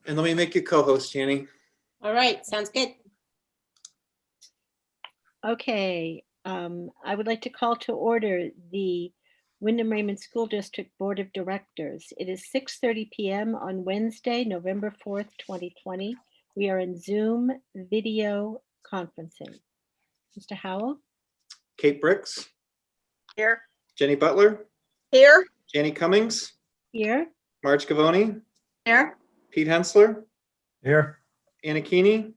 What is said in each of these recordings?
And let me make you co-host, Jenny. All right, sounds good. Okay, I would like to call to order the Wyndham Raymond School District Board of Directors. It is 6:30 p.m. on Wednesday, November 4th, 2020. We are in Zoom video conferencing. Mr. Howell? Kate Bricks, Here. Jenny Butler, Here. Jenny Cummings, Here? Marge Gavoni, Here. Pete Hensler, Here. Anna Keeney,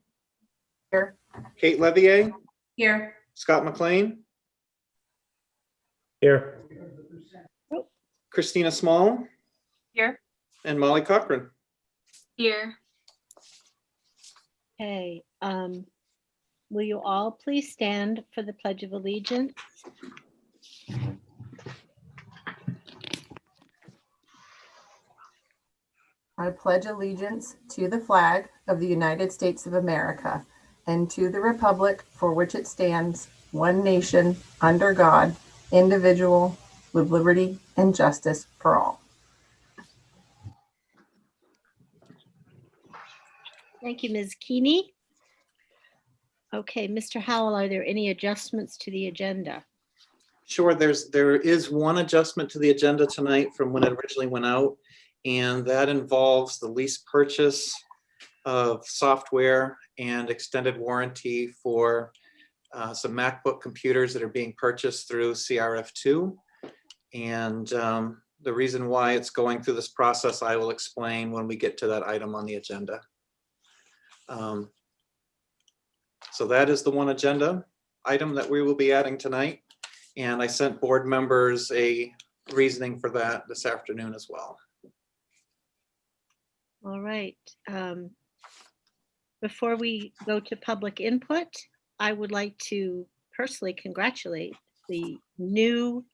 Here. Kate Levier, Here. Scott McLean, Here. Christina Small, Here. and Molly Cochran. Here. Okay, will you all please stand for the Pledge of Allegiance? I pledge allegiance to the flag of the United States of America and to the republic for which it stands, one nation, under God, indivisible, with liberty and justice for all. Thank you, Ms. Keeney. Okay, Mr. Howell, are there any adjustments to the agenda? Sure, there is one adjustment to the agenda tonight from when it originally went out, and that involves the lease purchase of software and extended warranty for some MacBook computers that are being purchased through CRF2. And the reason why it's going through this process, I will explain when we get to that item on the agenda. So that is the one agenda item that we will be adding tonight. And I sent board members a reasoning for that this afternoon as well. All right. Before we go to public input, I would like to personally congratulate the new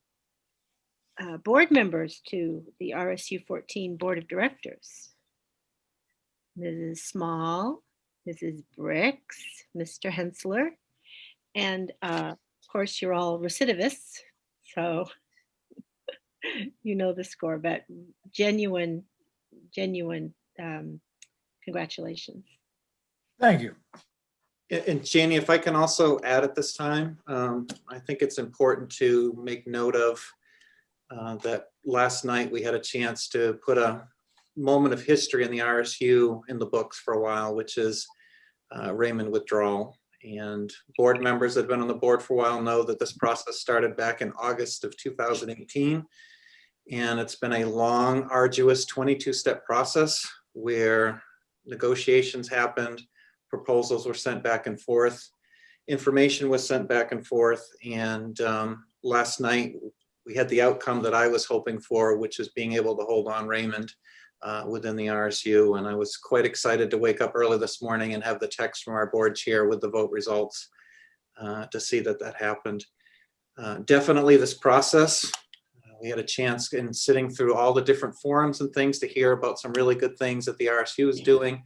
board members to the RSU 14 Board of Directors. Mrs. Small, Mrs. Bricks, Mr. Hensler, and of course you're all recidivists, so you know the score, but genuine congratulations. Thank you. And Janie, if I can also add at this time, I think it's important to make note of that last night we had a chance to put a moment of history in the RSU in the books for a while, which is Raymond withdrawal. And board members that have been on the board for a while know that this process started back in August of 2018. And it's been a long, arduous 22-step process where negotiations happened, proposals were sent back and forth, information was sent back and forth. And last night we had the outcome that I was hoping for, which is being able to hold on Raymond within the RSU. And I was quite excited to wake up early this morning and have the text from our board chair with the vote results to see that that happened. Definitely this process, we had a chance in sitting through all the different forums and things to hear about some really good things that the RSU is doing.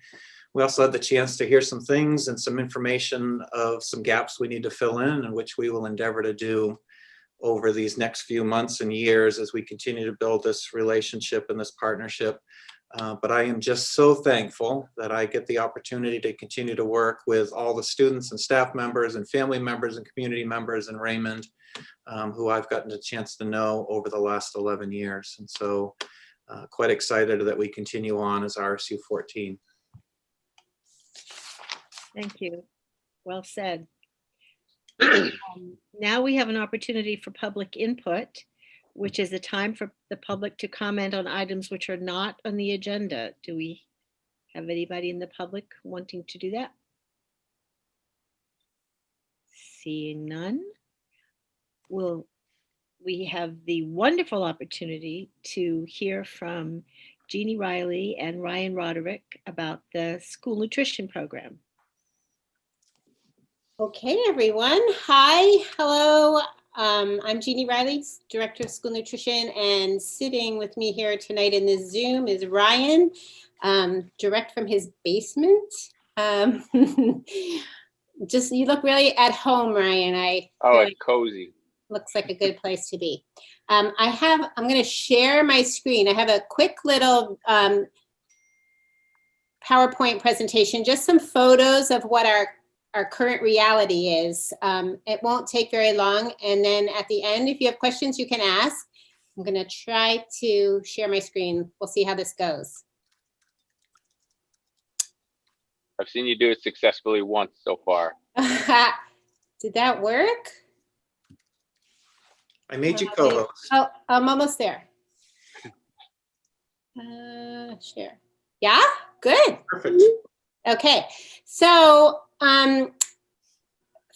We also had the chance to hear some things and some information of some gaps we need to fill in, and which we will endeavor to do over these next few months and years as we continue to build this relationship and this partnership. But I am just so thankful that I get the opportunity to continue to work with all the students and staff members and family members and community members in Raymond, who I've gotten a chance to know over the last 11 years. And so quite excited that we continue on as RSU 14. Thank you. Well said. Now we have an opportunity for public input, which is a time for the public to comment on items which are not on the agenda. Do we have anybody in the public wanting to do that? Seeing none, we have the wonderful opportunity to hear from Jeannie Riley and Ryan Roderick about the school nutrition program. Okay, everyone. Hi, hello. I'm Jeannie Riley, Director of School Nutrition, and sitting with me here tonight in this Zoom is Ryan, direct from his basement. Just, you look really at home, Ryan. Cozy. Looks like a good place to be. I'm going to share my screen. I have a quick little PowerPoint presentation, just some photos of what our current reality is. It won't take very long. And then at the end, if you have questions, you can ask. I'm going to try to share my screen. We'll see how this goes. I've seen you do it successfully once so far. Did that work? I made you co-host. Oh, I'm almost there. Share. Yeah, good. Perfect. Okay, so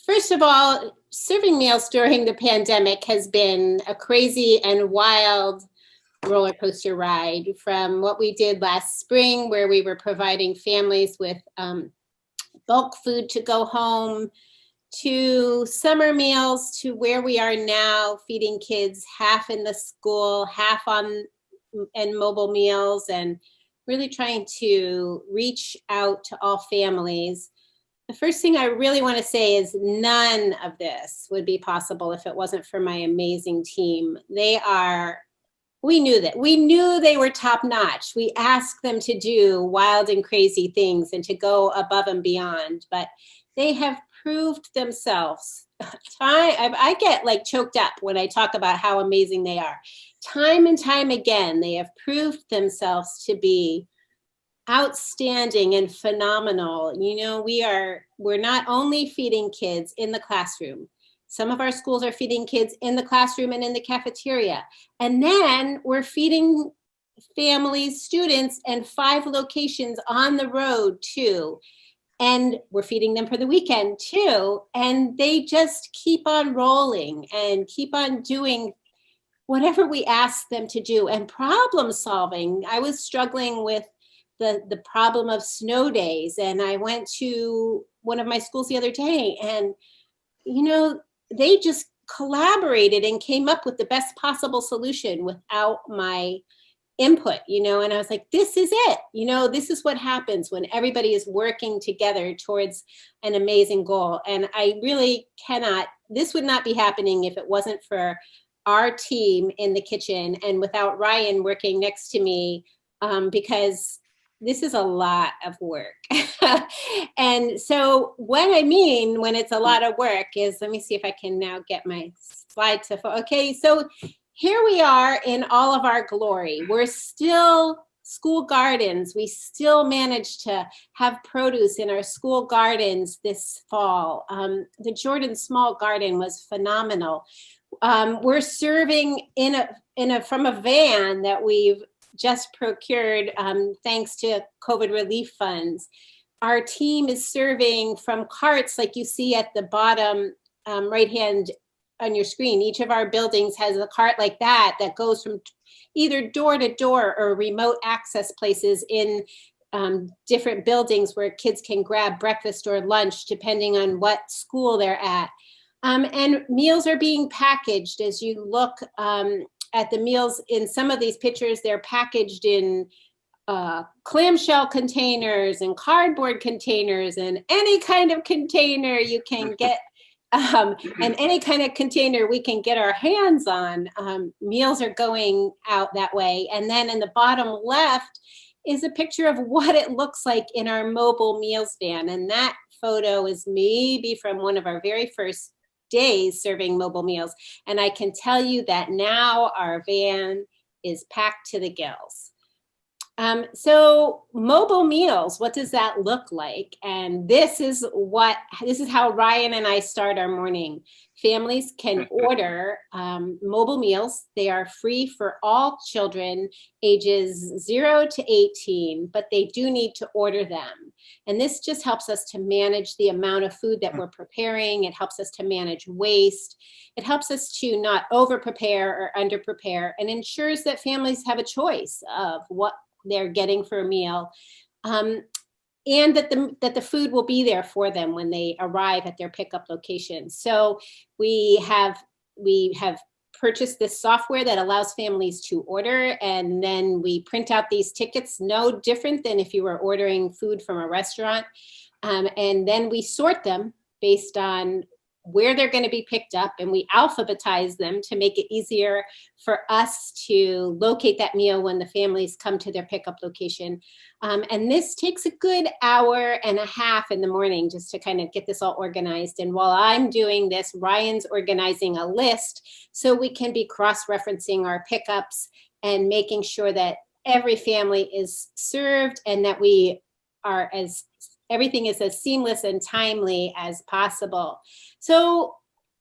first of all, serving meals during the pandemic has been a crazy and wild roller coaster ride, from what we did last spring, where we were providing families with bulk food to go home, to summer meals, to where we are now, feeding kids half in the school, half on and mobile meals, and really trying to reach out to all families. The first thing I really want to say is none of this would be possible if it wasn't for my amazing team. We knew they were top notch. We asked them to do wild and crazy things and to go above and beyond, but they have proved themselves. I get like choked up when I talk about how amazing they are. Time and time again, they have proved themselves to be outstanding and phenomenal. You know, we're not only feeding kids in the classroom. Some of our schools are feeding kids in the classroom and in the cafeteria. And then we're feeding families, students, and 5 locations on the road too. And we're feeding them for the weekend too. And they just keep on rolling and keep on doing whatever we ask them to do, and problem solving. I was struggling with the problem of snow days, and I went to one of my schools the other day, and you know, they just collaborated and came up with the best possible solution without my input, you know, and I was like, this is it. You know, this is what happens when everybody is working together towards an amazing goal. And I really this would not be happening if it wasn't for our team in the kitchen and without Ryan working next to me, because this is a lot of work. And so what I mean when it's a lot of work is, let me see if I can now get my slide to, okay, so here we are in all of our glory. We're still school gardens. We still managed to have produce in our school gardens this fall. The Jordan Small Garden was phenomenal. We're serving from a van that we've just procured thanks to COVID relief funds. Our team is serving from carts like you see at the bottom right hand on your screen. Each of our buildings has a cart like that goes from either door to door or remote access places in different buildings where kids can grab breakfast or lunch depending on what school they're at. And meals are being packaged. As you look at the meals in some of these pictures, they're packaged in clamshell containers and cardboard containers and any kind of container you can get, and any kind of container we can get our hands on. Meals are going out that way. And then in the bottom left is a picture of what it looks like in our mobile meals van. And that photo is maybe from one of our very first days serving mobile meals. And I can tell you that now our van is packed to the gills. So mobile meals, what does that look like? And this is how Ryan and I start our morning. Families can order mobile meals. They are free for all children ages 0 to 18, but they do need to order them. And this just helps us to manage the amount of food that we're preparing. It helps us to manage waste. It helps us to not over prepare or under prepare, and ensures that families have a choice of what they're getting for a meal, and that the food will be there for them when they arrive at their pickup location. So we have purchased this software that allows families to order, and then we print out these tickets, no different than if you were ordering food from a restaurant, and then we sort them based on where they're going to be picked up, and we alphabetize them to make it easier for us to locate that meal when the families come to their pickup location. And this takes a good hour and a half in the morning just to kind of get this all organized. And while I'm doing this, Ryan's organizing a list so we can be cross-referencing our pickups and making sure that every family is served and that everything is as seamless and timely as possible. So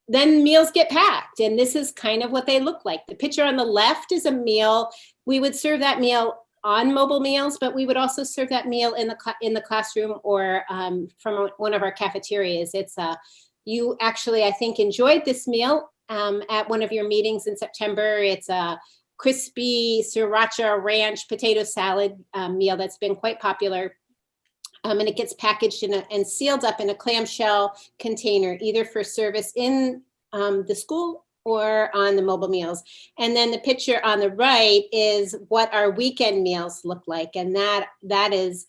then meals get packed, and this is kind of what they look like. The picture on the left is a meal. We would serve that meal on mobile meals, but we would also serve that meal in the classroom or from one of our cafeterias. You actually, I think, enjoyed this meal at one of your meetings in September. It's a crispy sriracha ranch potato salad meal that's been quite popular. And it gets packaged and sealed up in a clamshell container, either for service in the school or on the mobile meals. And then the picture on the right is what our weekend meals look like. And that is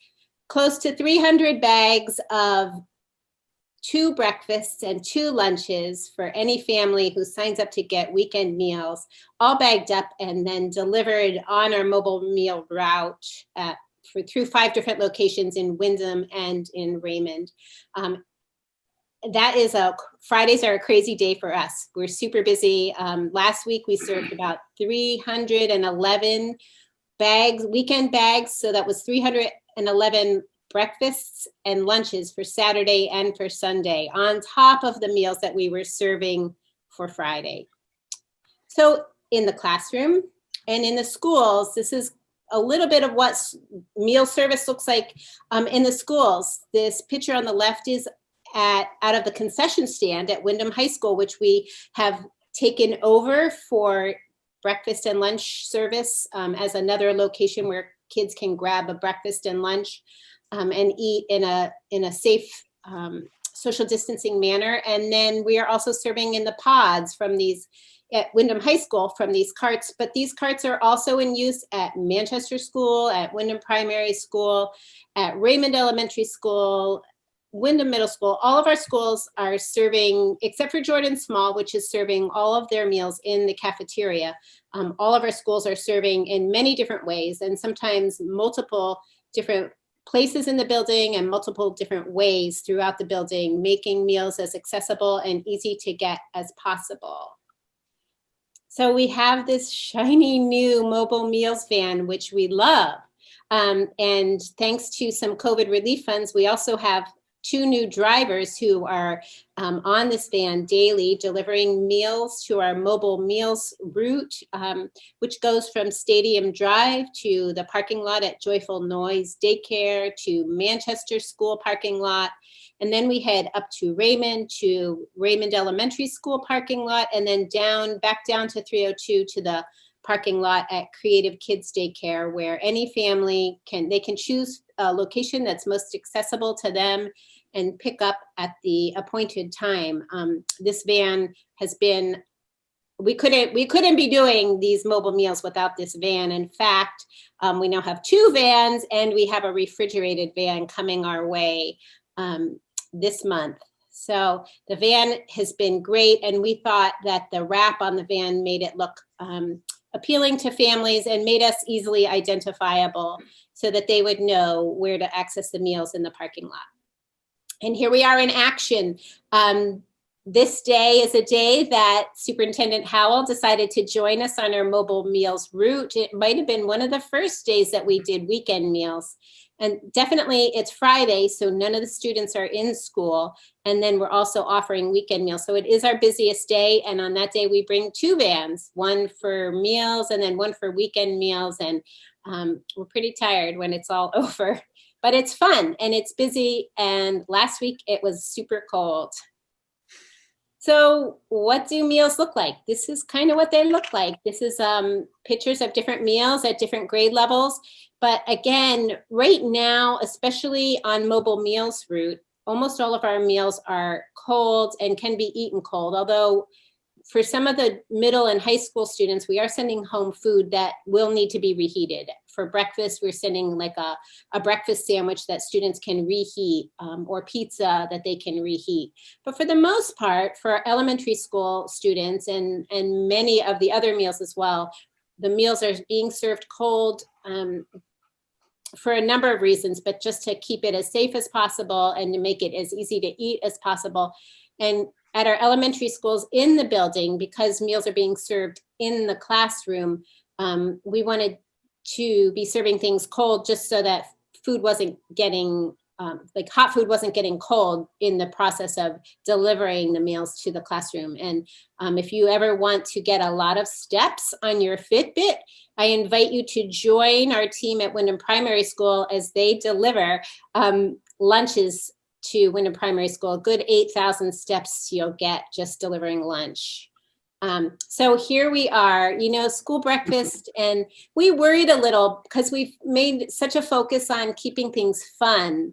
close to 300 bags of 2 breakfasts and 2 lunches for any family who signs up to get weekend meals, all bagged up and then delivered on our mobile meal route through 5 different locations in Windham and in Raymond. Fridays are a crazy day for us. We're super busy. Last week we served about 311 bags, weekend bags. So that was 311 breakfasts and lunches for Saturday and for Sunday, on top of the meals that we were serving for Friday. So in the classroom and in the schools, this is a little bit of what meal service looks like in the schools. This picture on the left is out of the concession stand at Windham High School, which we have taken over for breakfast and lunch service as another location where kids can grab a breakfast and lunch and eat in a safe social distancing manner. And then we are also serving in the pods at Windham High School from these carts, but these carts are also in use at Manchester School, at Windham Primary School, at Raymond Elementary School, Windham Middle School. All of our schools are serving, except for Jordan Small, which is serving all of their meals in the cafeteria. All of our schools are serving in many different ways, and sometimes multiple different places in the building and multiple different ways throughout the building, making meals as accessible and easy to get as possible. So we have this shiny new mobile meals van, which we love. And thanks to some COVID relief funds, we also have 2 new drivers who are on this van daily, delivering meals to our mobile meals route, which goes from Stadium Drive to the parking lot at Joyful Noise Daycare to Manchester School parking lot. And then we head up to Raymond Elementary School parking lot, and then back down to 302 to the parking lot at Creative Kids Daycare, where any family can choose a location that's most accessible to them and pick up at the appointed time. This van has been, we couldn't be doing these mobile meals without this van. In fact, we now have 2 vans, and we have a refrigerated van coming our way this month. So the van has been great, and we thought that the wrap on the van made it look appealing to families and made us easily identifiable so that they would know where to access the meals in the parking lot. And here we are in action. This day is a day that Superintendent Howell decided to join us on our mobile meals route. It might have been one of the first days that we did weekend meals. And definitely it's Friday, so none of the students are in school. And then we're also offering weekend meals. So it is our busiest day. And on that day, we bring 2 vans, one for meals and then one for weekend meals. And we're pretty tired when it's all over, but it's fun and it's busy. And last week it was super cold. So what do meals look like? This is kind of what they look like. This is pictures of different meals at different grade levels. But again, right now, especially on mobile meals route, almost all of our meals are cold and can be eaten cold. Although for some of the middle and high school students, we are sending home food that will need to be reheated for breakfast, we're sending like a breakfast sandwich that students can reheat, or pizza that they can reheat. But for the most part, for elementary school students and many of the other meals as well, the meals are being served cold, for a number of reasons, but just to keep it as safe as possible and to make it as easy to eat as possible. And at our elementary schools in the building, because meals are being served in the classroom, we wanted to be serving things cold just so that food wasn't getting, like hot food wasn't getting cold in the process of delivering the meals to the classroom. And if you ever want to get a lot of steps on your Fitbit, I invite you to join our team at Wyndham Primary School as they deliver lunches to Wyndham Primary School. A good 8,000 steps you'll get just delivering lunch. So here we are, you know, school breakfast, and we worried a little because we've made such a focus on keeping things fun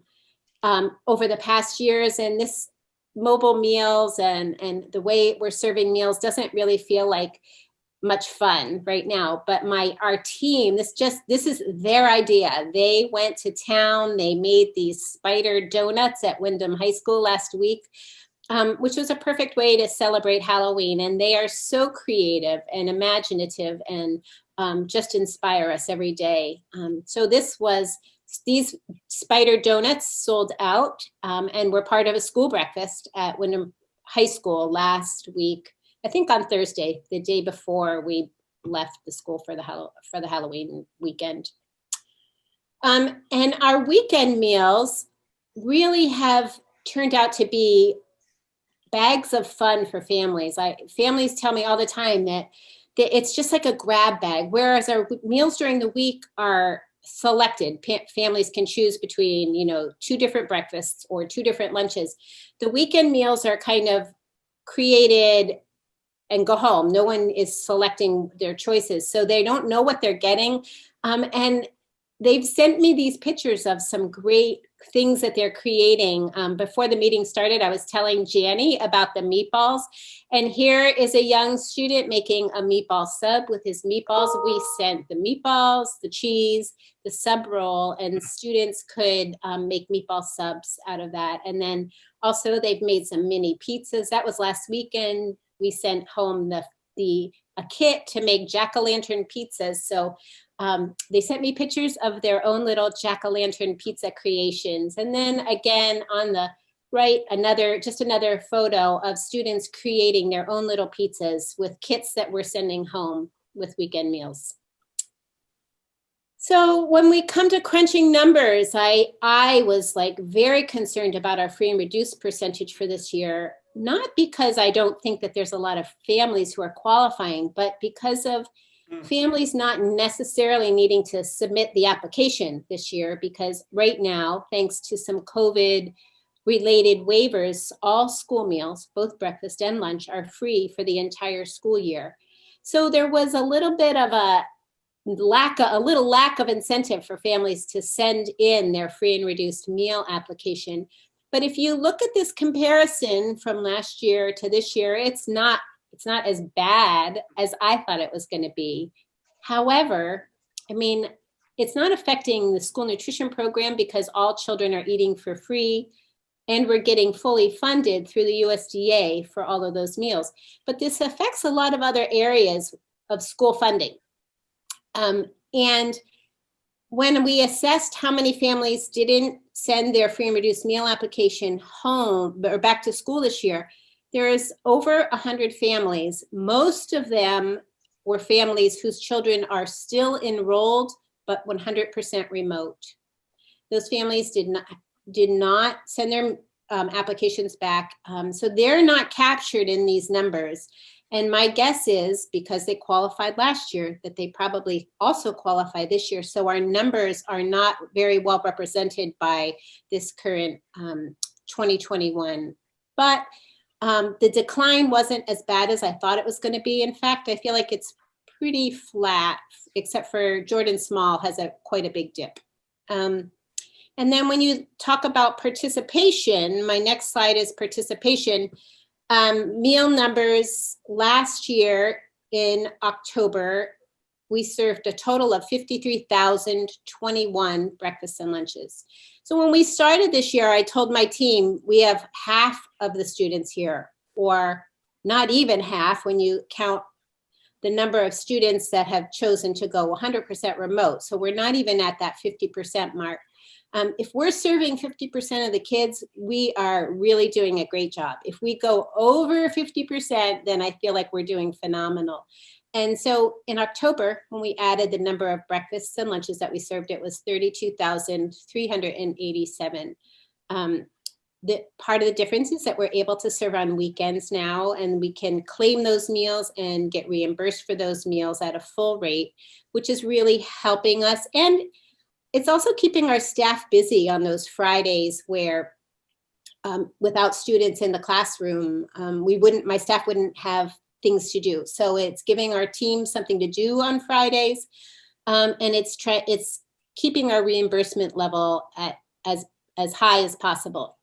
over the past years, and this mobile meals and the way we're serving meals doesn't really feel like much fun right now. But our team, this is their idea. They went to town, they made these spider donuts at Wyndham High School last week, which was a perfect way to celebrate Halloween. And they are so creative and imaginative and just inspire us every day. So these spider donuts sold out and were part of a school breakfast at Wyndham High School last week, I think on Thursday, the day before we left the school for the Halloween weekend. And our weekend meals really have turned out to be bags of fun for families. Families tell me all the time that it's just like a grab bag, whereas our meals during the week are selected. Families can choose between, you know, 2 different breakfasts or 2 different lunches. The weekend meals are kind of created and go home. No one is selecting their choices, so they don't know what they're getting. And they've sent me these pictures of some great things that they're creating. Before the meeting started, I was telling Janny about the meatballs, and here is a young student making a meatball sub with his meatballs. We sent the meatballs, the cheese, the sub roll, and students could make meatball subs out of that. And then also they've made some mini pizzas. That was last weekend. We sent home a kit to make jack-o'-lantern pizzas. So they sent me pictures of their own little jack-o'-lantern pizza creations. And then again on the right, another photo of students creating their own little pizzas with kits that we're sending home with weekend meals. So when we come to crunching numbers, I was like very concerned about our free and reduced percentage for this year, not because I don't think that there's a lot of families who are qualifying, but because of families not necessarily needing to submit the application this year, because right now, thanks to some COVID related waivers, all school meals, both breakfast and lunch, are free for the entire school year. So there was a little bit of a little lack of incentive for families to send in their free and reduced meal application. But if you look at this comparison from last year to this year, it's not as bad as I thought it was going to be. However, I mean, it's not affecting the school nutrition program because all children are eating for free and we're getting fully funded through the USDA for all of those meals. But this affects a lot of other areas of school funding. And when we assessed how many families didn't send their free and reduced meal application home or back to school this year, there is over 100 families. Most of them were families whose children are still enrolled, but 100% remote. Those families did not send their applications back. So they're not captured in these numbers. And my guess is, because they qualified last year, that they probably also qualify this year. So our numbers are not very well represented by this current 2021. But the decline wasn't as bad as I thought it was going to be. In fact, I feel like it's pretty flat, except for Jordan Small has quite a big dip. And then when you talk about participation, my next slide is participation. Meal numbers last year in October we served a total of 53,021 breakfasts and lunches. So when we started this year, I told my team, we have half of the students here, or not even half when you count the number of students that have chosen to go 100% remote. So we're not even at that 50% mark. If we're serving 50% of the kids, we are really doing a great job. If we go over 50%, then I feel like we're doing phenomenal. And so in October, when we added the number of breakfasts and lunches that we served, it was 32,387. The part of the difference is that we're able to serve on weekends now, and we can claim those meals and get reimbursed for those meals at a full rate, which is really helping us. And it's also keeping our staff busy on those Fridays where without students in the classroom, my staff wouldn't have things to do. So it's giving our team something to do on Fridays, and it's keeping our reimbursement level at as high as possible.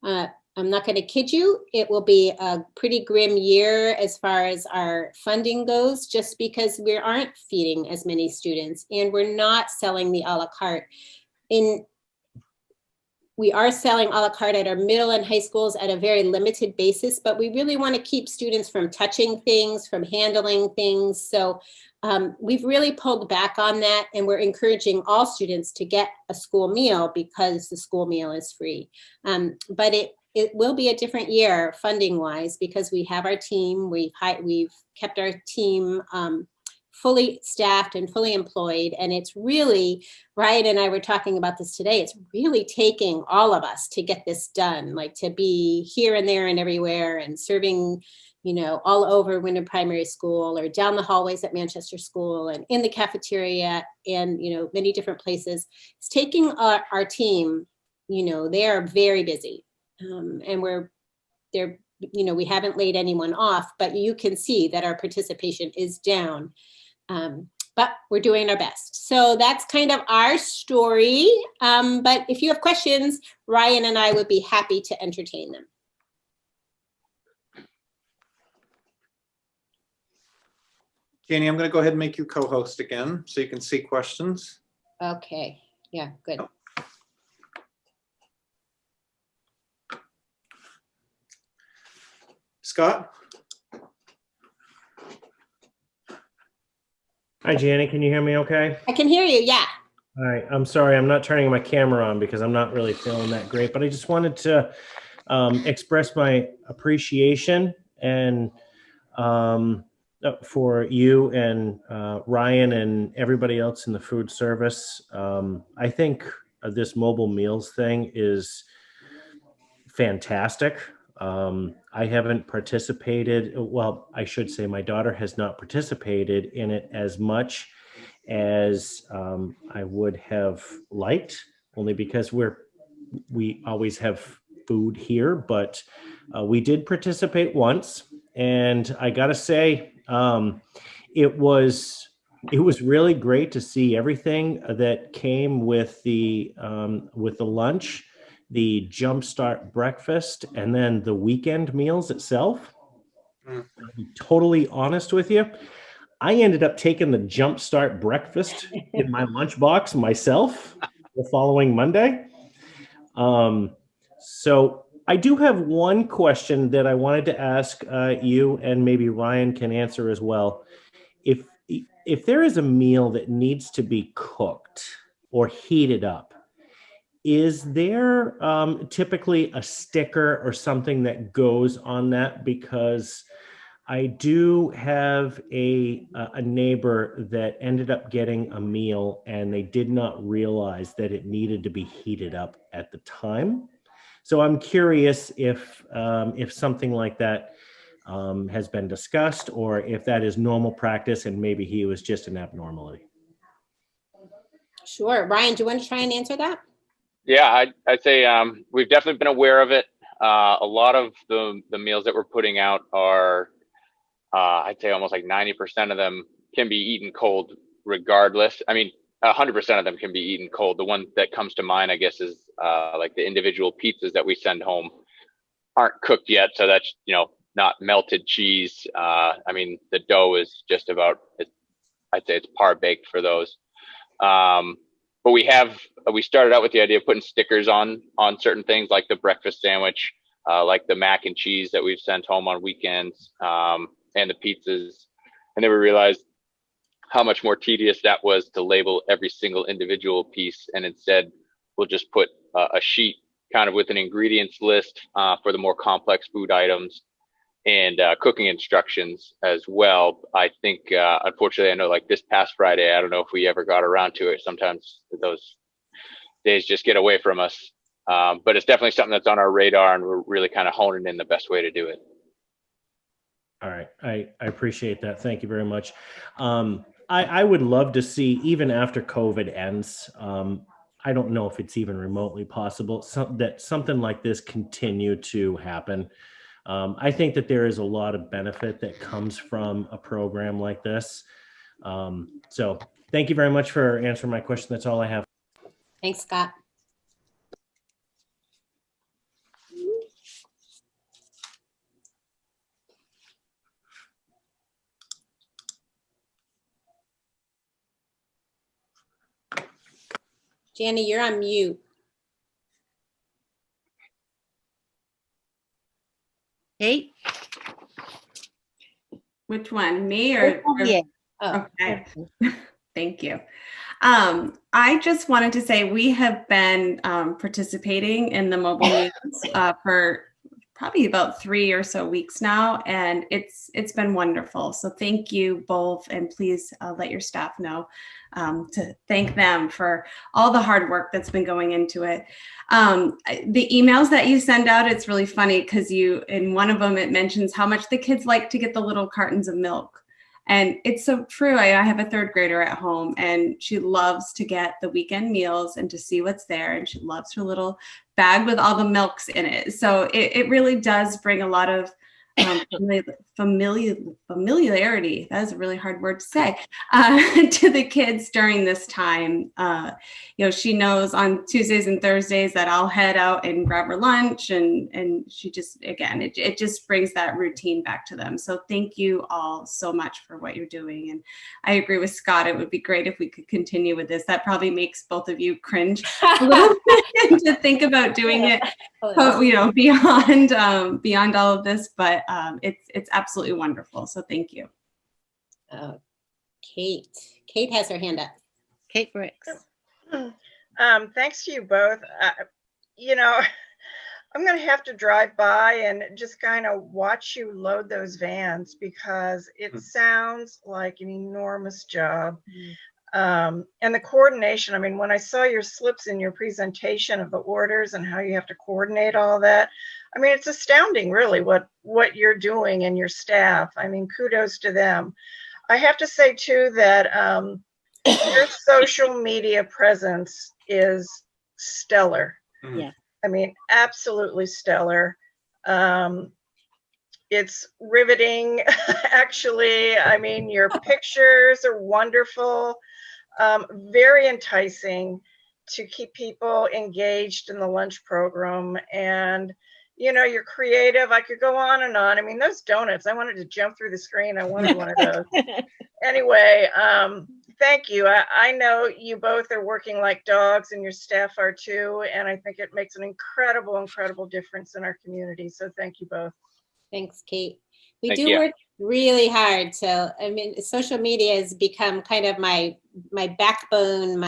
I'm not going to kid you, it will be a pretty grim year as far as our funding goes, just because we aren't feeding as many students and we're not selling the a la carte. We are selling a la carte at our middle and high schools at a very limited basis, but we really want to keep students from touching things, from handling things. So we've really pulled back on that, and we're encouraging all students to get a school meal because the school meal is free. But it will be a different year funding wise because we have our team, we've kept our team fully staffed and fully employed. And it's really, Ryan and I were talking about this today, it's really taking all of us to get this done, like to be here and there and everywhere and serving, all over Wyndham Primary School or down the hallways at Manchester School and in the cafeteria and, many different places. It's taking our team, they are very busy and we haven't laid anyone off, but you can see that our participation is down. But we're doing our best. So that's kind of our story. But if you have questions, Ryan and I would be happy to entertain them. Janie, I'm going to go ahead and make you co-host again so you can see questions. Okay. Yeah, good. Scott? Hi, Janie. Can you hear me okay? I can hear you. Yeah. All right. I'm sorry. I'm not turning my camera on because I'm not really feeling that great, but I just wanted to express my appreciation and for you and Ryan and everybody else in the food service. I think this mobile meals thing is fantastic. I haven't participated. Well, I should say my daughter has not participated in it as much as I would have liked, only because we always have food here, but we did participate once. And I got to say, it was really great to see everything that came with the lunch, the Jumpstart breakfast, and then the weekend meals itself. I'll be totally honest with you. I ended up taking the Jumpstart breakfast in my lunchbox myself the following Monday. So I do have one question that I wanted to ask you, and maybe Ryan can answer as well. If there is a meal that needs to be cooked or heated up, is there typically a sticker or something that goes on that? Because I do have a neighbor that ended up getting a meal and they did not realize that it needed to be heated up at the time. So I'm curious if something like that has been discussed, or if that is normal practice and maybe he was just an abnormality. Sure. Ryan, do you want to try and answer that? Yeah, I'd say we've definitely been aware of it. A lot of the meals that we're putting out are, I'd say almost like 90% of them can be eaten cold regardless. I mean, 100% of them can be eaten cold. The one that comes to mind, I guess, is like the individual pizzas that we send home aren't cooked yet. So that's, not melted cheese. I mean, the dough is just about as I'd say it's par baked for those. But we started out with the idea of putting stickers on certain things like the breakfast sandwich, like the mac and cheese that we've sent home on weekends, and the pizzas. And then we realized how much more tedious that was to label every single individual piece. And instead, we'll just put a sheet kind of with an ingredients list for the more complex food items and cooking instructions as well. I think, unfortunately, I know like this past Friday, I don't know if we ever got around to it. Sometimes those days just get away from us. But it's definitely something that's on our radar, and we're really kind of honing in the best way to do it. All right. I appreciate that. Thank you very much. I would love to see, even after COVID ends, I don't know if it's even remotely possible, that something like this continue to happen. I think that there is a lot of benefit that comes from a program like this. So thank you very much for answering my question. That's all I have. Thanks, Scott. Janny, you're on mute. Kate? Which one, me or? Yeah. Oh, Okay. Thank you. I just wanted to say we have been participating in the mobile meetings for probably about 3 or so weeks now, and it's been wonderful. So thank you both, and please let your staff know to thank them for all the hard work that's been going into it. The emails that you send out, it's really funny because in one of them, it mentions how much the kids like to get the little cartons of milk. And it's so true. I have a 3rd grader at home, and she loves to get the weekend meals and to see what's there. And she loves her little bag with all the milks in it. So it really does bring a lot of familiarity. That is a really hard word to say, to the kids during this time. She knows on Tuesdays and Thursdays that I'll head out and grab her lunch, and she just, again, it just brings that routine back to them. So thank you all so much for what you're doing. And I agree with Scott. It would be great if we could continue with this. That probably makes both of you cringe a little bit to think about doing it, beyond all of this, but it's absolutely wonderful. So thank you. Kate. Kate has her hand up. Kate Bricks. Thanks to you both. I'm going to have to drive by and just kind of watch you load those vans, because it sounds like an enormous job. And the coordination, I mean, when I saw your slips in your presentation of the orders and how you have to coordinate all that, I mean, it's astounding, really, what you're doing and your staff. I mean, kudos to them. I have to say, too, that your social media presence is stellar. Yeah. I mean, absolutely stellar. It's riveting, actually. I mean, your pictures are wonderful, very enticing to keep people engaged in the lunch program. And, you're creative. I could go on and on. I mean, those donuts, I wanted to jump through the screen. I wanted one of those. Anyway, thank you. I know you both are working like dogs, and your staff are too. And I think it makes an incredible, incredible difference in our community. So thank you both. Thanks, Kate. We Thank do you. work really hard. So, I mean, social media has become kind of my backbone,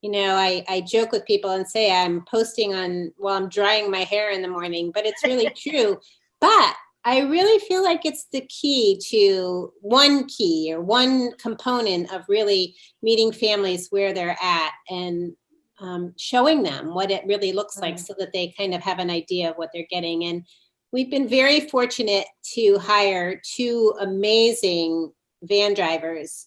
I joke with people and say I'm posting while I'm drying my hair in the morning, but it's really true. But I really feel like it's the key to one component of really meeting families where they're at and showing them what it really looks like, so that they kind of have an idea of what they're getting. And we've been very fortunate to hire 2 amazing van drivers,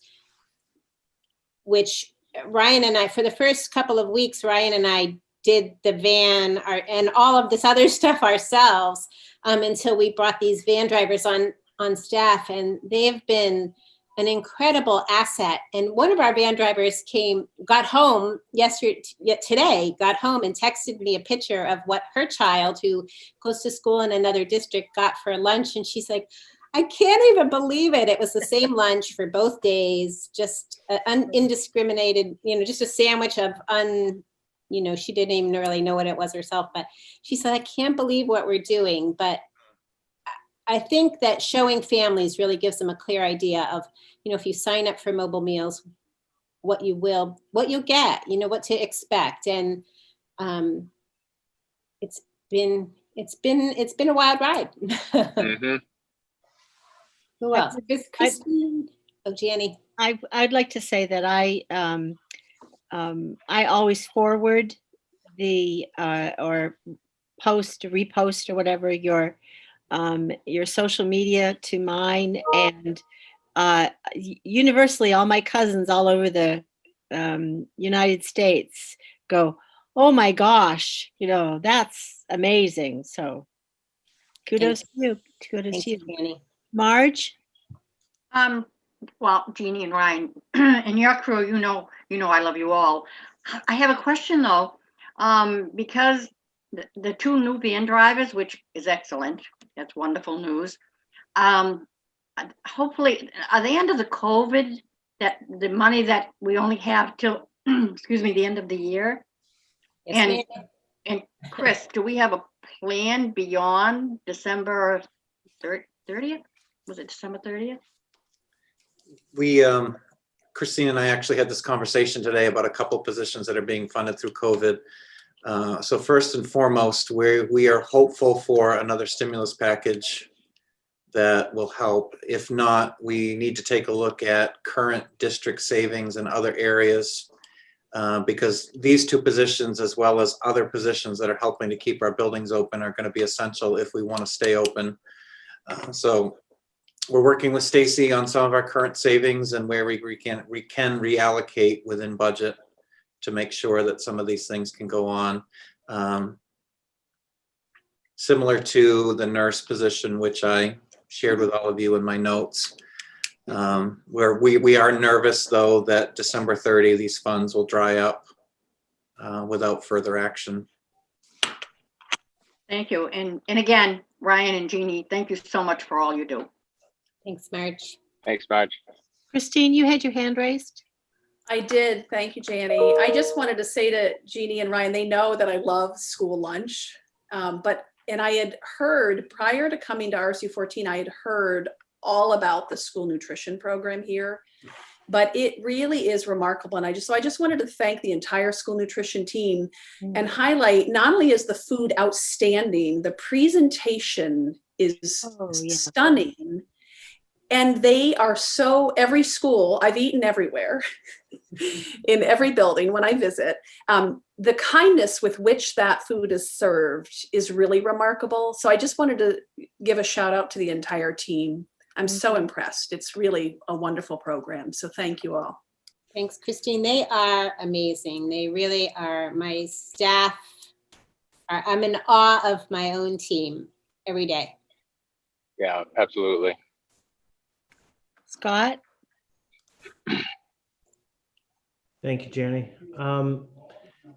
which Ryan and I, for the first couple of weeks, Ryan and I did the van and all of this other stuff ourselves until we brought these van drivers on staff. And they have been an incredible asset. And one of our van drivers got home today, got home and texted me a picture of what her child, who goes to school in another district, got for lunch. And she's like, I can't even believe it. It was the same lunch for both days, just indiscriminated, just a sandwich of she didn't even really know what it was herself, but she said, I can't believe what we're doing. But I think that showing families really gives them a clear idea of, if you sign up for mobile meals, what you'll get, what to expect. And it's been a wild ride. Mhm. Who else? Christine. Oh, Janny. I'd like to say that I always forward the or repost or whatever your social media to mine, and universally all my cousins all over the United States go, oh my gosh, that's amazing. So kudos to you. Kudos to you. Annie. Marge? Well, Jeannie and Ryan and your crew, you know I love you all. I have a question though, because the two new van drivers, which is excellent, that's wonderful news. Hopefully, are they under the COVID, that the money that we only have till excuse me, the end of the year? Yes, and Chris, do we have a plan beyond December 30th? Was it December 30th? We, Christine and I actually had this conversation today about a couple positions that are being funded through COVID. So first and foremost, we are hopeful for another stimulus package that will help. If not, we need to take a look at current district savings in other areas, because these two positions, as well as other positions that are helping to keep our buildings open, are going to be essential if we want to stay open. So we're working with Stacy on some of our current savings and where we can reallocate within budget to make sure that some of these things can go on. Similar to the nurse position, which I shared with all of you in my notes, where we are nervous though that December 30, these funds will dry up without further action. Thank you. And again, Ryan and Jeannie, thank you so much for all you do. Thanks, Marge. Thanks, Marge. Christine, you had your hand raised. I did. Thank you, Janny. I just wanted to say to Jeannie and Ryan, they know that I love school lunch. And I had heard prior to coming to RSU 14, I had heard all about the school nutrition program here, but it really is remarkable. And I just wanted to thank the entire school nutrition team and highlight, not only is the food outstanding, the presentation is stunning. And they are every school, I've eaten everywhere, in every building when I visit. The kindness with which that food is served is really remarkable. So I just wanted to give a shout out to the entire team. I'm so impressed. It's really a wonderful program. So thank you all. Thanks, Christine. They are amazing. They really are. My staff, I'm in awe of my own team every day. Yeah, absolutely. Scott? Thank you, Jenny.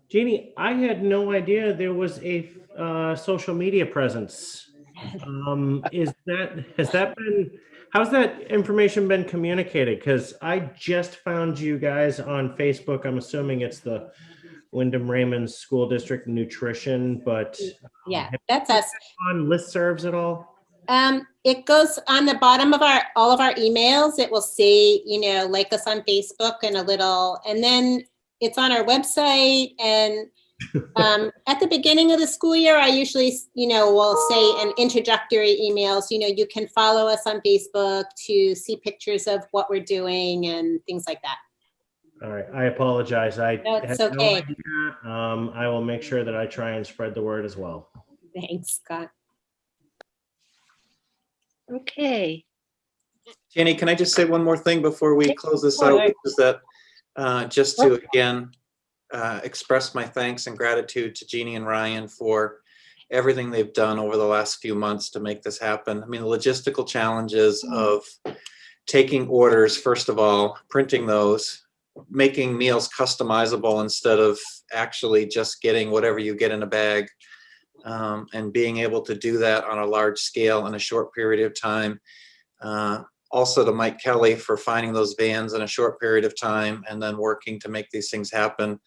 Jeannie, I had no idea there was a social media presence. How's that information been communicated? Because I just found you guys on Facebook. I'm assuming it's the Wyndham Raymond School District Nutrition, but yeah, that's us. On listservs at all? It goes on the bottom of all of our emails. It will say, like us on Facebook and then it's on our website. And at the beginning of the school year, I usually, will say in introductory emails, you can follow us on Facebook to see pictures of what we're doing and things like that. All right. I apologize. I it's had okay. No idea. I will make sure that I try and spread the word as well. Thanks, Scott. Okay. Jenny, can I just say one more thing before we close this out? Which is that just to again express my thanks and gratitude to Jeannie and Ryan for everything they've done over the last few months to make this happen. I mean, the logistical challenges of taking orders, first of all, printing those, making meals customizable instead of actually just getting whatever you get in a bag, and being able to do that on a large scale in a short period of time. Also to Mike Kelly for finding those vans in a short period of time and then working to make these things happen.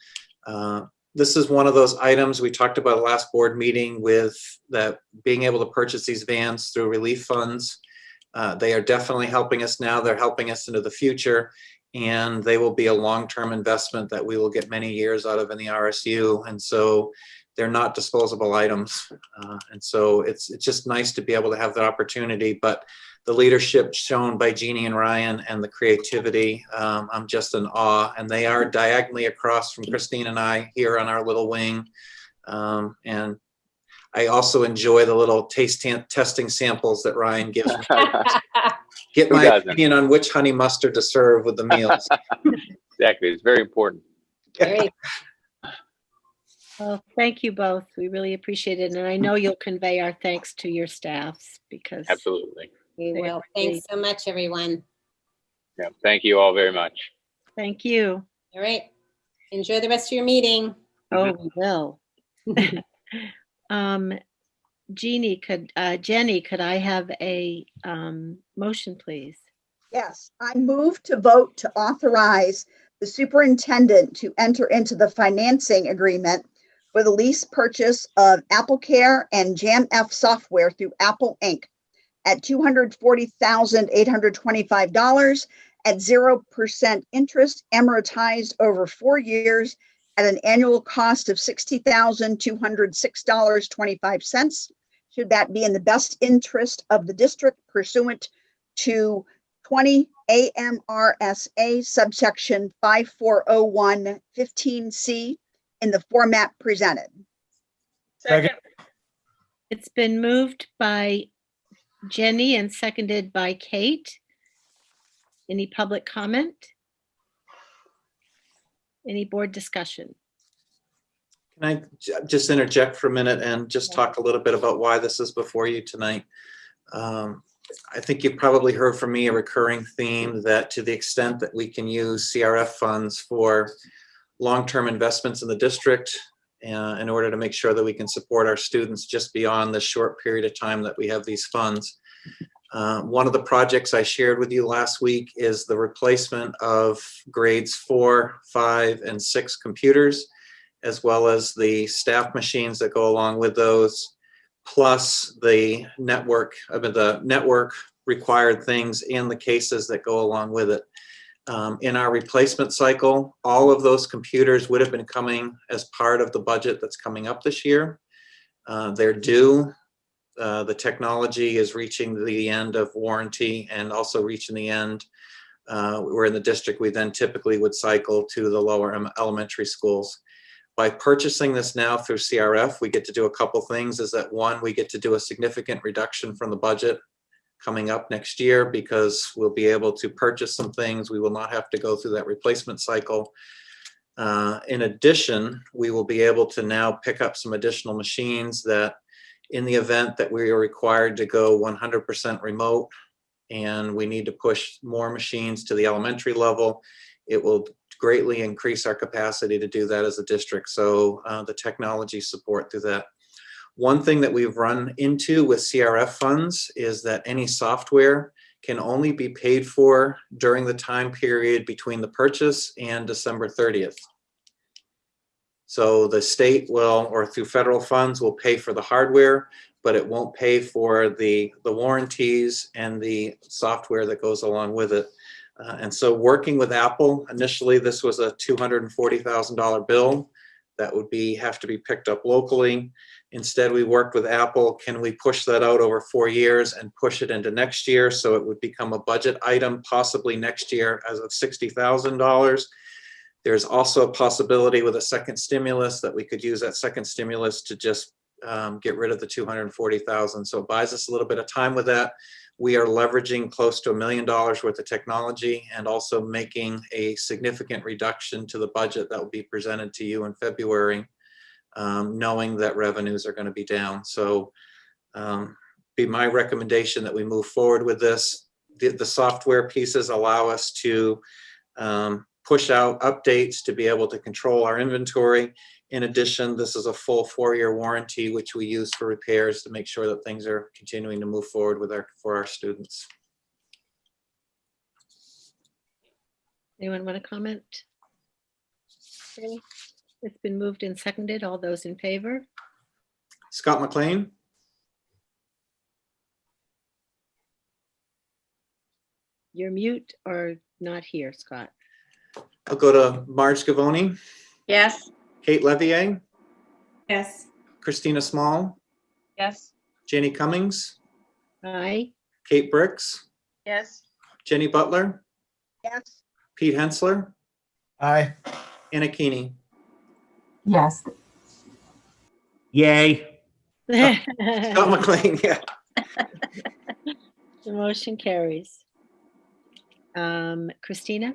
This is one of those items we talked about last board meeting with that being able to purchase these vans through relief funds. They are definitely helping us now. They're helping us into the future, and they will be a long-term investment that we will get many years out of in the RSU. And so they're not disposable items. And so it's just nice to be able to have that opportunity. But the leadership shown by Jeannie and Ryan and the creativity, I'm just in awe. And they are diagonally across from Christine and I here on our little wing. And I also enjoy the little testing samples that Ryan gives me. Get Who my doesn't? opinion on which honey mustard to serve with the meals. Exactly. It's very important. Great. Well, thank you both. We really appreciate it. And I know you'll convey our thanks to your staffs because Absolutely. We will. Thanks so much, everyone. Yeah. Thank you all very much. thank you. All right. Enjoy the rest of your meeting. Oh, we will. Jenny, could I have a motion, please? Yes, I move to vote to authorize the superintendent to enter into the financing agreement for the lease purchase of AppleCare and JamF software through Apple Inc. at $240,825 at 0% interest, amortized over 4 years at an annual cost of $60,206.25. Should that be in the best interest of the district pursuant to 20 AMRSA subsection 5401-15C in the format presented. Second. It's been moved by Jenny and seconded by Kate. Any public comment? Any board discussion? Can I just interject for a minute and just talk a little bit about why this is before you tonight? I think you've probably heard from me a recurring theme that to the extent that we can use CRF funds for long-term investments in the district in order to make sure that we can support our students just beyond the short period of time that we have these funds. One of the projects I shared with you last week is the replacement of grades 4, 5, and 6 computers, as well as the staff machines that go along with those, plus the network required things and the cases that go along with it. In our replacement cycle, all of those computers would have been coming as part of the budget that's coming up this year. They're due. The technology is reaching the end of warranty and also reaching the end. We're in the district, we then typically would cycle to the lower elementary schools. By purchasing this now through CRF, we get to do a couple things. Is that one, we get to do a significant reduction from the budget coming up next year because we'll be able to purchase some things. We will not have to go through that replacement cycle. In addition, we will be able to now pick up some additional machines that in the event that we are required to go 100% remote and we need to push more machines to the elementary level, it will greatly increase our capacity to do that as a district. So the technology support through that. One thing that we've run into with CRF funds is that any software can only be paid for during the time period between the purchase and December 30th. So the state will, or through federal funds, will pay for the hardware, but it won't pay for the warranties and the software that goes along with it. And so working with Apple, initially this was a $240,000 bill that would have to be picked up locally. Instead, we worked with Apple. Can we push that out over 4 years and push it into next year so it would become a budget item possibly next year as of $60,000? There's also a possibility with a second stimulus that we could use that second stimulus to just get rid of the $240,000. So it buys us a little bit of time with that. We are leveraging close to $1 million worth of technology and also making a significant reduction to the budget that will be presented to you in February, knowing that revenues are going to be down. So be my recommendation that we move forward with this. The software pieces allow us to push out updates to be able to control our inventory. In addition, this is a full 4-year warranty, which we use for repairs to make sure that things are continuing to move forward with for our students. Anyone want to comment? Okay. It's been moved and seconded. All those in favor? Scott McLean, You're mute or not here, Scott. I'll go to Marge Gavoni, Yes. Kate Levier, Yes. Christina Small, Yes. Janie Cummings, Aye. Kate Bricks, Yes. Jenny Butler, Yes. Pete Hensler, Aye. Anna Keeney. Yes. Yay. Scott McLean, yeah. The motion carries. Christina?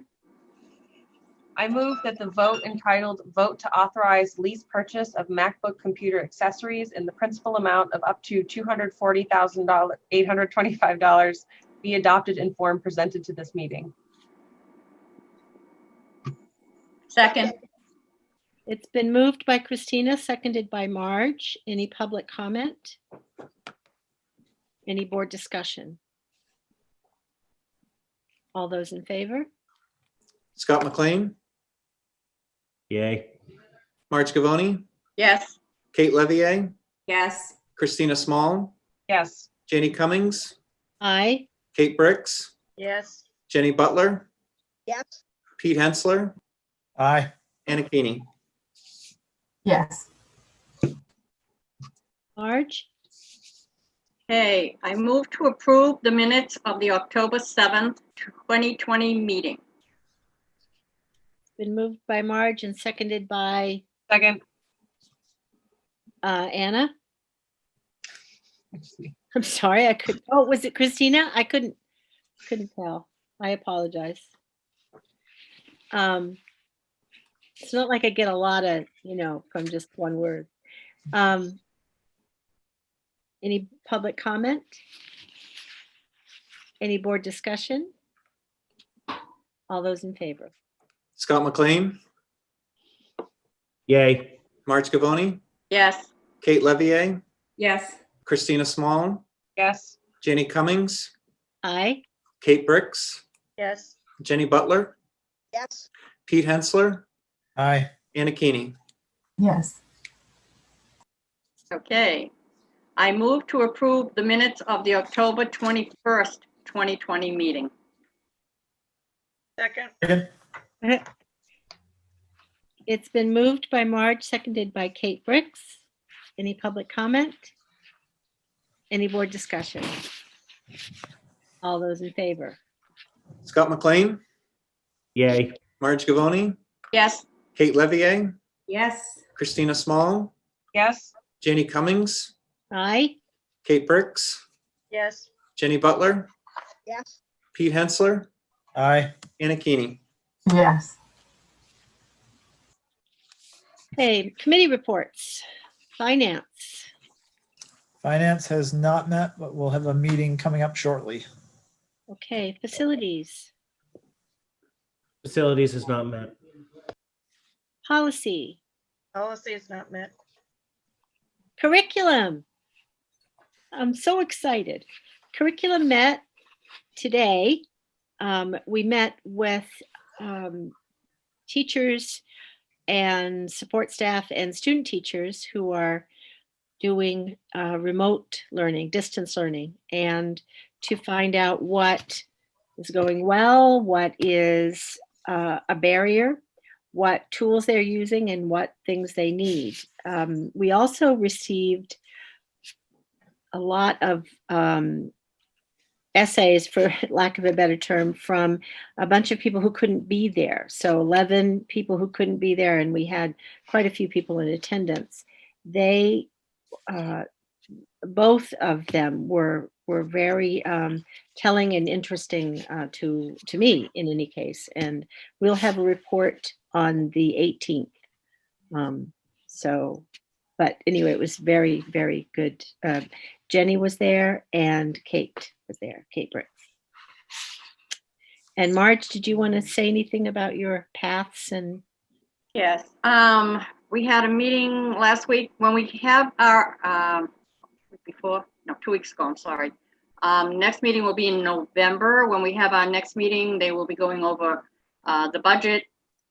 I move that the vote entitled Vote to Authorize Lease Purchase of MacBook Computer Accessories in the principal amount of up to $240,825 be adopted in form presented to this meeting. Second. It's been moved by Christina, seconded by Marge. Any public comment? Any board discussion? All those in favor? Scott McLean, Yay. Marge Gavoni, Yes. Kate Levier, Yes. Christina Small, Yes. Janie Cummings, Aye. Kate Bricks, Yes. Jenny Butler, Yes. Pete Hensler, Aye. Anna Keeney. Yes. Marge? Hey, I move to approve the minutes of the October 7th, 2020 meeting. Been moved by Marge and seconded by Second. Anna. I'm sorry, oh, was it Christina? I couldn't tell. I apologize. It's not like I get a lot of, from just one word. Any public comment? Any board discussion? All those in favor? Scott McLean, Yay. Marge Gavoni, Yes. Kate Levier, Yes. Christina Small, Yes. Jenny Cummings, Aye. Kate Bricks, Yes. Jenny Butler, Yes. Pete Hensler, Aye. Anna Keeney. Yes. Okay. I move to approve the minutes of the October 21st, 2020 meeting. Second. Second. It's been moved by Marge, seconded by Kate Bricks. Any public comment? Any board discussion? All those in favor? Scott McLean, Yay. Marge Gavoni, Yes. Kate Levier, Yes. Christina Small, Yes. Jenny Cummings, Aye. Kate Bricks, Yes. Jenny Butler, Yes. Pete Hensler, Aye. Anna Keeney. Yes. Okay, committee reports. Finance. Finance has not met, but we'll have a meeting coming up shortly. Okay, facilities. Facilities is not met. Policy. Policy is not met. Curriculum. I'm so excited. Curriculum met today. We met with teachers and support staff and student teachers who are doing remote learning, distance learning, and to find out what is going well, what is a barrier, what tools they're using, and what things they need. We also received a lot of essays, for lack of a better term, from a bunch of people who couldn't be there. So 11 people who couldn't be there, and we had quite a few people in attendance. They, both of them were very telling and interesting to me in any case. And we'll have a report on the 18th. But anyway, it was very, very good. Jenny was there and Kate was there, Kate Bricks. And Marge, did you want to say anything about your paths and? Yes. We had a meeting last week when we have our, 2 weeks ago, I'm sorry. Next meeting will be in November. When we have our next meeting, they will be going over The budget,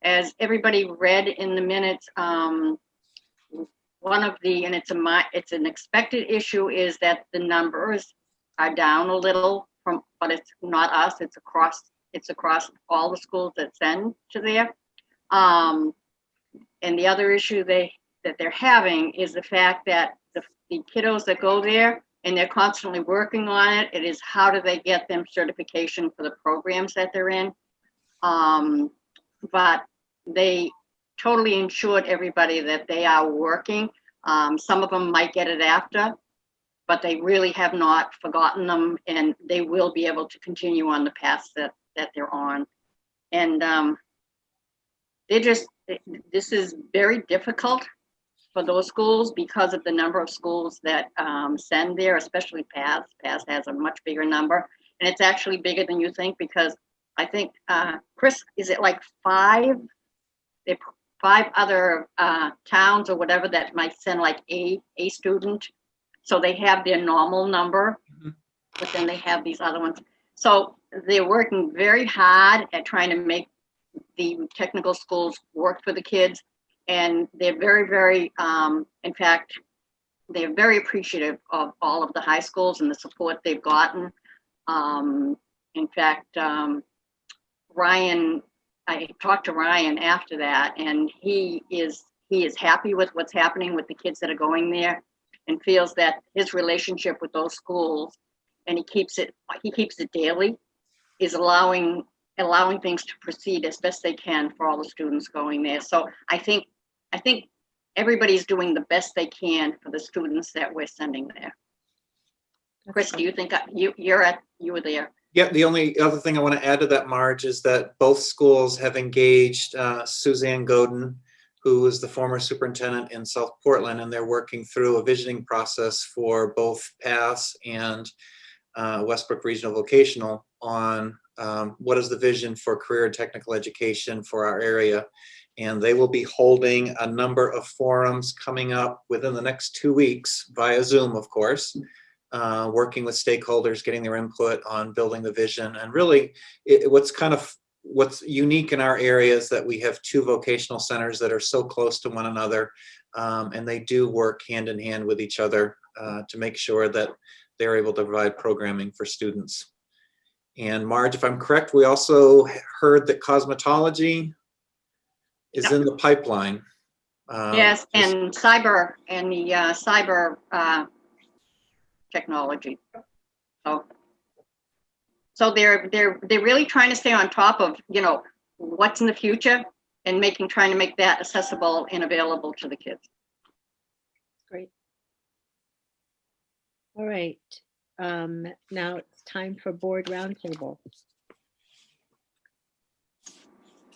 as everybody read in the minutes, one of the, and it's an expected issue, is that the numbers are down a little from, but it's not us, it's across all the schools that send to there. And the other issue that they're having is the fact that the kiddos that go there, and they're constantly working on it, it is how do they get them certification for the programs that they're in. But they totally ensured everybody that they are working. Some of them might get it after, but they really have not forgotten them, and they will be able to continue on the path that they're on. And this is very difficult for those schools because of the number of schools that send there, especially PATH. PATH has a much bigger number, and it's actually bigger than you think, because I think, Chris, is it like five other towns or whatever that might send like a student? So they have their normal number, but then they have these other ones. So they're working very hard at trying to make the technical schools work for the kids. And they're very, very, in fact, they're very appreciative of all of the high schools and the support they've gotten. In fact, Ryan, I talked to Ryan after that, and he is happy with what's happening with the kids that are going there, and feels that his relationship with those schools, and he keeps it daily, is allowing things to proceed as best they can for all the students going there. So I think everybody's doing the best they can for the students that we're sending there. Chris, do you think you were there? Yeah, the only other thing I want to add to that, Marge, is that both schools have engaged Suzanne Godin, who is the former superintendent in South Portland, and they're working through a visioning process for both PATH and Westbrook Regional Vocational on what is the vision for career and technical education for our area. And they will be holding a number of forums coming up within the next 2 weeks via Zoom, of course, working with stakeholders, getting their input on building the vision. And really, what's unique in our area is that we have 2 vocational centers that are so close to one another, and they do work hand in hand with each other to make sure that they're able to provide programming for students. And Marge, if I'm correct, we also heard that cosmetology is in the pipeline. Yes, and cyber and the cyber technology. So they're really trying to stay on top of, what's in the future, and trying to make that accessible and available to the kids. Great. All right. Now it's time for board roundtable.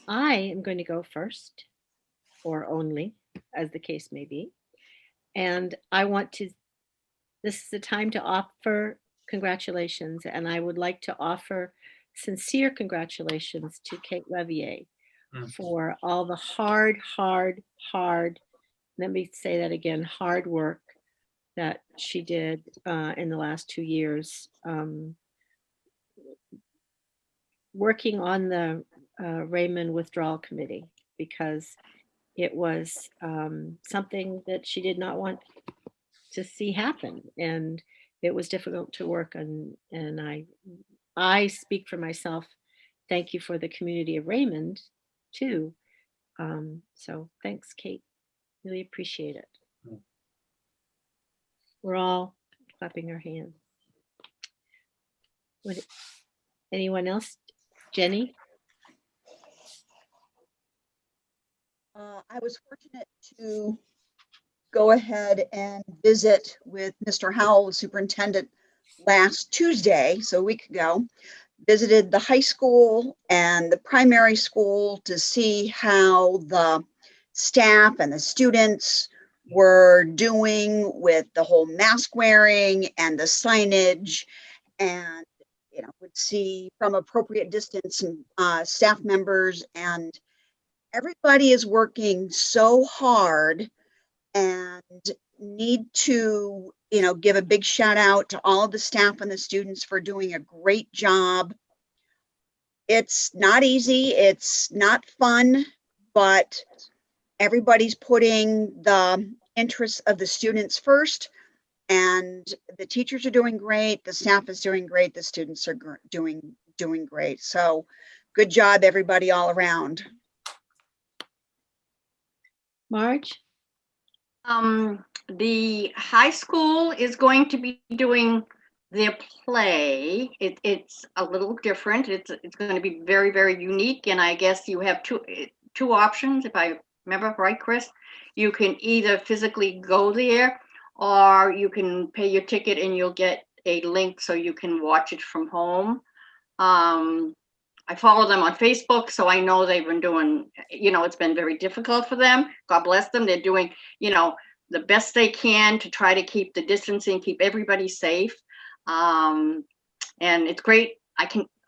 I am going to go first, or only, as the case may be. And this is the time to offer congratulations, and I would like to offer sincere congratulations to Kate Levier for all the hard, let me say that again, hard work that she did in the last 2 years, working on the Raymond Withdrawal Committee, because it was something that she did not want to see happen, and it was difficult to work on. And I speak for myself. Thank you for the community of Raymond too. So thanks, Kate. Really appreciate it. We're all clapping our hands. Anyone else? Jenny? I was fortunate to go ahead and visit with Mr. Howell, the superintendent, last Tuesday, so a week ago. Visited the high school and the primary school to see how the staff and the students were doing with the whole mask wearing and the signage, and would see from appropriate distance staff members, and everybody is working so hard, and need to give a big shout out to all of the staff and the students for doing a great job it's not easy, it's not fun, but everybody's putting the interests of the students first, and the teachers are doing great, the staff is doing great, the students are doing great. So good job, everybody, all around. Marge? The high school is going to be doing their play. It's a little different. It's going to be very, very unique. And I guess you have two options, if I remember right, Chris. You can either physically go there, or you can pay your ticket and you'll get a link so you can watch it from home. I follow them on Facebook, so I know they've been doing, it's been very difficult for them. God bless them. They're doing, the best they can to try to keep the distancing, keep everybody safe. And it's great.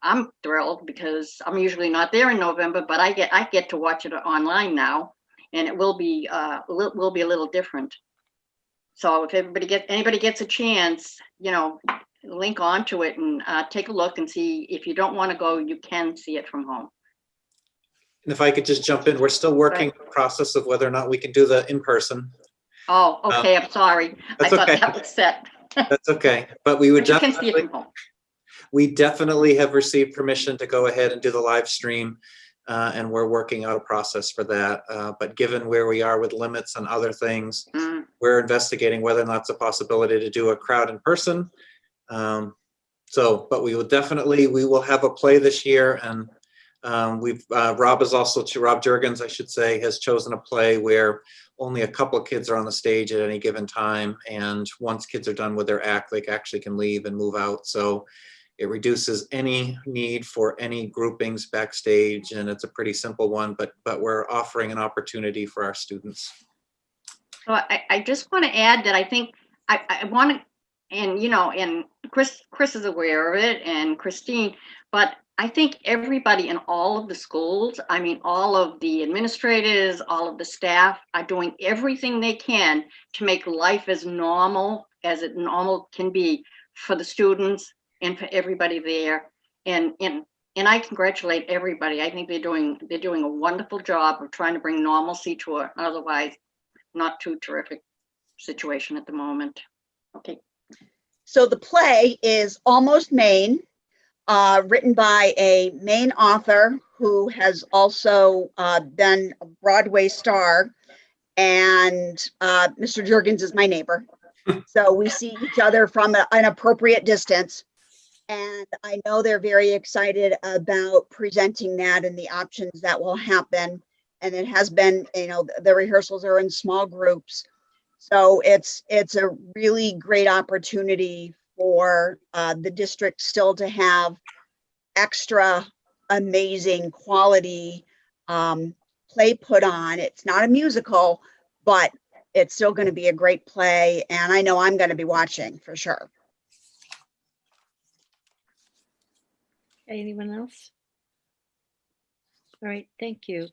I'm thrilled because I'm usually not there in November, but I get to watch it online now, and it will be a little different. So if anybody gets a chance, link onto it and take a look and see. If you don't want to go, you can see it from home. And if I could just jump in, we're still working the process of whether or not we can do the in-person. Oh, okay. I'm sorry. I thought that was set. That's okay. But we would you can see it from home. We definitely have received permission to go ahead and do the live stream, and we're working out a process for that. But given where we are with limits and other things, we're investigating whether or not it's a possibility to do a crowd in person. But we will have a play this year, and Rob Juergens, I should say, has chosen a play where only a couple of kids are on the stage at any given time, and once kids are done with their act, they actually can leave and move out. So it reduces any need for any groupings backstage, and it's a pretty simple one, but we're offering an opportunity for our students. So I just want to add that I think I want to, and Chris is aware of it, and Christine, but I think everybody in all of the schools, all of the administrators, all of the staff are doing everything they can to make life as normal as it normal can be for the students and for everybody there. And I congratulate everybody. I think they're doing a wonderful job of trying to bring normalcy to an otherwise not too terrific situation at the moment. Okay. So the play is Almost Maine, written by a Maine author who has also been a Broadway star, and Mr. Juergens is my neighbor. So we see each other from an appropriate distance. And I know they're very excited about presenting that and the options that will happen. And it has been, the rehearsals are in small groups. So it's a really great opportunity for the district still to have extra amazing quality play put on. It's not a musical, but it's still going to be a great play. And I know I'm going to be watching for sure. Anyone else? All right, thank you.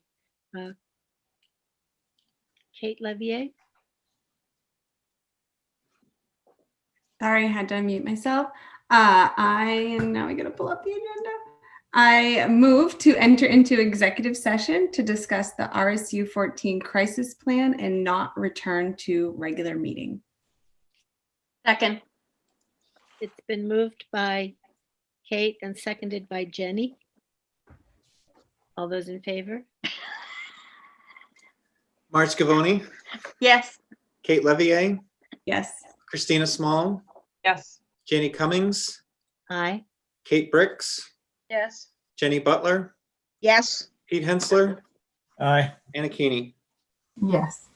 Kate Levier? Sorry, I had to unmute myself. Now I gotta pull up the agenda. I move to enter into executive session to discuss the RSU 14 crisis plan and not return to regular meeting. Second. It's been moved by Kate and seconded by Jenny. All those in favor? Marge Scavone, Yes. Kate Levier, Yes. Christina Small, Yes. Janie Cummings, Aye. Kate Bricks, Yes. Jenny Butler, Yes. Pete Hensler, Aye. Anna Keeney. Yes.